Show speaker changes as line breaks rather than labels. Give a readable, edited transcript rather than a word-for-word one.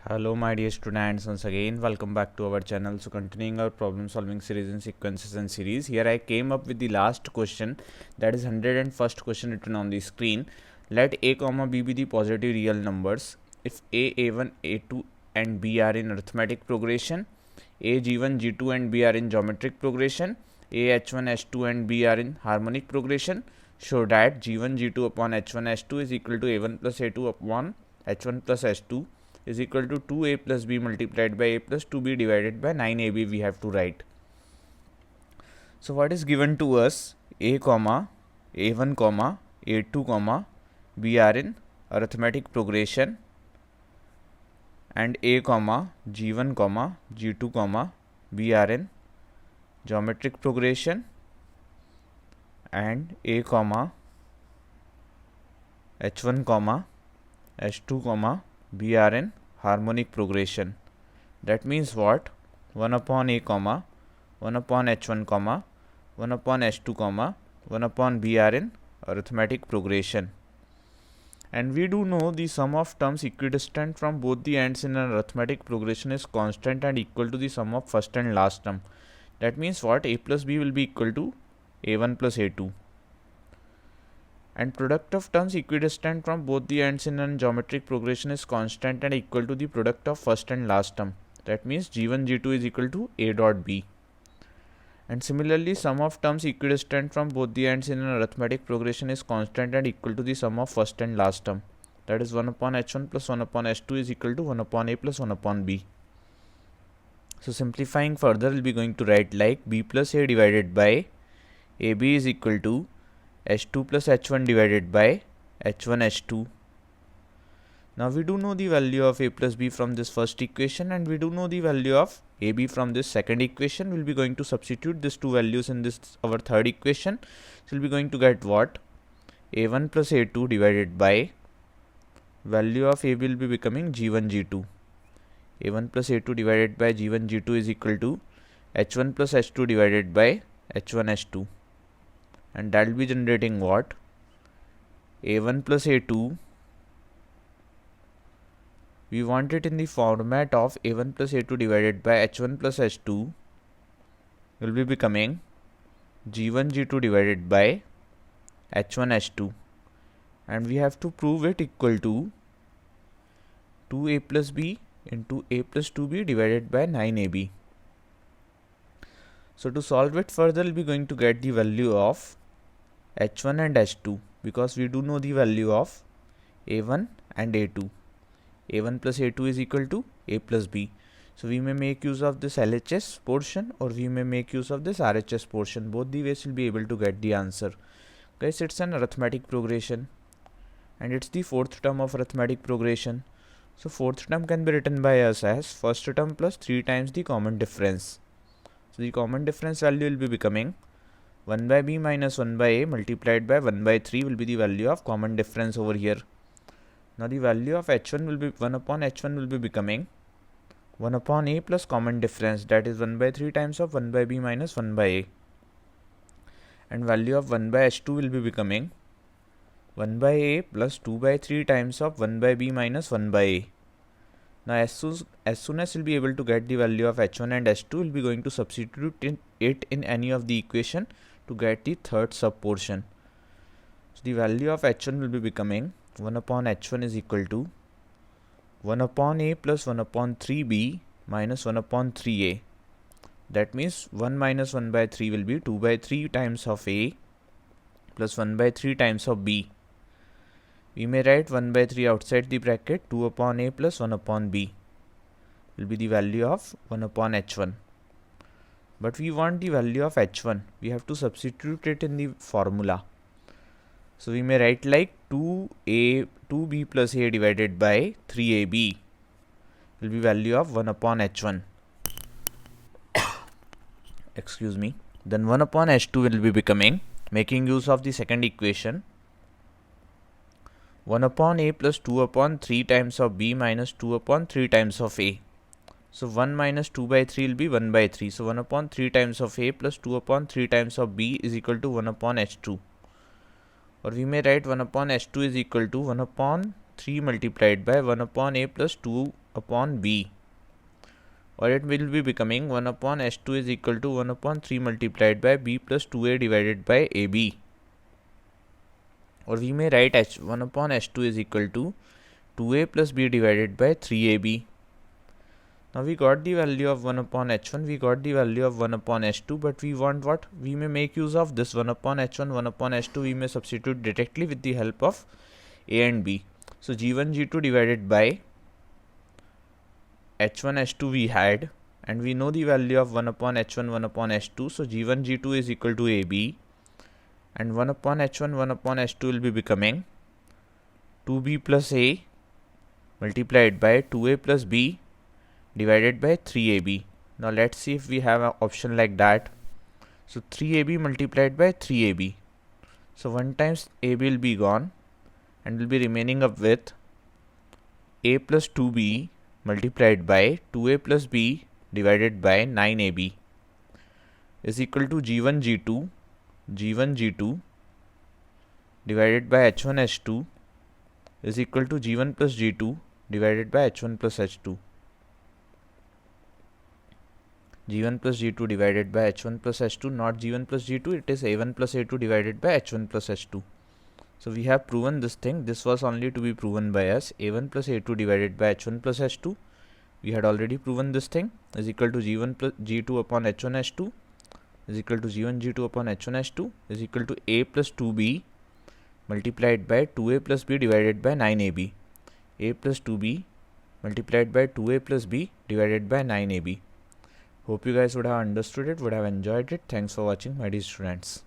Hello my dear students, once again welcome back to our channel. So continuing our problem solving series in sequences and series, here I came up with the last question, that is 101st question written on the screen. Let a comma b be the positive real numbers if a1 a2 and b are in arithmetic progression, a g1 g2 and b are in geometric progression, a h1 h2 and b are in harmonic progression. Show that g1 g2 upon h1 h2 is equal to a1 plus a2 upon h1 plus h2 is equal to 2a plus b multiplied by a plus 2b divided by 9ab we have to write. So what is given to us? A comma a1 comma a2 comma b are in arithmetic progression and a comma g1 comma g2 comma b are in geometric progression and a comma h1 comma h2 comma b are in harmonic progression. That means what? 1 upon a comma 1 upon h1 comma 1 upon h2 comma 1 upon b are in arithmetic progression. And we do know the sum of terms equidistant from both the ends in an arithmetic progression is constant and equal to the sum of first and last term. That means what? A plus b will be equal to a1 plus a2. And product of terms equidistant from both the ends in a geometric progression is constant and equal to the product of first and last term. That means g1 g2 is equal to a dot b. And similarly, sum of terms equidistant from both the ends in an arithmetic progression is constant and equal to the sum of first and last term. That is 1 upon h1 plus 1 upon h2 is equal to 1 upon a plus 1 upon b. So simplifying further, we'll be going to write like b plus a divided by ab is equal to h2 plus h1 divided by h1 h2. Now we do know the value of a plus b from this first equation and we do know the value of ab from this second equation. We'll be going to substitute these two values in this our third equation. So we'll be going to get what? a1 plus a2 divided by value of a will be becoming g1 g2. a1 plus a2 divided by g1 g2 is equal to h1 plus h2 divided by h1 h2. And that will be generating what? a1 plus a2, we want it in the format of a1 plus a2 divided by h1 plus h2 will be becoming g1 g2 divided by h1 h2, and we have to prove it equal to 2a plus b into a plus 2b divided by 9ab. So to solve it further, we'll be going to get the value of h1 and h2 because we do know the value of a1 and a2. a1 plus a2 is equal to a plus b. So we may make use of this LHS portion or we may make use of this RHS portion. Both the ways will be able to get the answer. Guys, it's an arithmetic progression and it's the fourth term of arithmetic progression. So fourth term can be written by us as first term plus 3 times the common difference. So the common difference value will be becoming 1 by b minus 1 by a multiplied by 1 by 3 will be the value of common difference over here. Now the value of h1 will be 1 upon h1 will be becoming 1 upon a plus common difference, that is 1 by 3 times of 1 by b minus 1 by a. And value of 1 by h2 will be becoming 1 by a plus 2 by 3 times of 1 by b minus 1 by a. Now as soon as we'll be able to get the value of h1 and h2, we'll be going to substitute it in any of the equation to get the third sub portion. So the value of h1 will be becoming 1 upon h1 is equal to 1 upon a plus 1 upon 3b minus 1 upon 3a. That means 1 minus 1 by 3 will be 2 by 3 times of a plus 1 by 3 times of b. We may write 1 by 3 outside the bracket. 2 upon a plus 1 upon b will be the value of 1 upon h1. But we want the value of h1. We have to substitute it in the formula. So we may write like 2b plus a divided by 3ab will be value of 1 upon h1. Excuse me. Then 1 upon h2 will be becoming, making use of the second equation, 1 upon a plus 2 upon 3 times of b minus 2 upon 3 times of a. So 1 minus 2 by 3 will be 1 by 3. So 1 upon 3 times of a plus 2 upon 3 times of b is equal to 1 upon h2. Or we may write 1 upon h2 is equal to 1 upon 3 multiplied by 1 upon a plus 2 upon b, or it will be becoming 1 upon h2 is equal to 1 upon 3 multiplied by b plus 2a divided by ab, or we may write 1 upon h2 is equal to 2a plus b divided by 3ab. Now we got the value of 1 upon h1, we got the value of 1 upon h2, but we want what? We may make use of this 1 upon h1, 1 upon h2, we may substitute directly with the help of a and b. So g1, g2 divided by h1, h2 we had, and we know the value of 1 upon h1, 1 upon h2, so g1, g2 is equal to ab, and 1 upon h1, 1 upon h2 will be becoming 2b plus a multiplied by 2a plus b divided by 3ab. Now let's see if we have an option like that. So 3ab multiplied by 3ab. So 1 times ab will be gone and will be remaining up with a plus 2b multiplied by 2a plus b divided by 9ab is equal to g1 g2 g2 divided by h1 h2 is equal to g1 plus g2 divided by h1 plus h2. g1 plus g2 divided by h1 plus h2, not g1 plus g2, it is a1 plus a2 divided by h1 plus h2. So we have proven this thing. This was only to be proven by us. a1 plus a2 divided by h1 plus h2. We had already proven this thing is equal to g1 plus g2 upon h1 h2 is equal to g1 g2 upon h1 h2 is equal to a plus 2b multiplied by 2a plus b divided by 9ab. a plus 2b multiplied by 2a plus b divided by 9ab. Hope you guys would have understood it, would have enjoyed it. Thanks for watching, my dear students.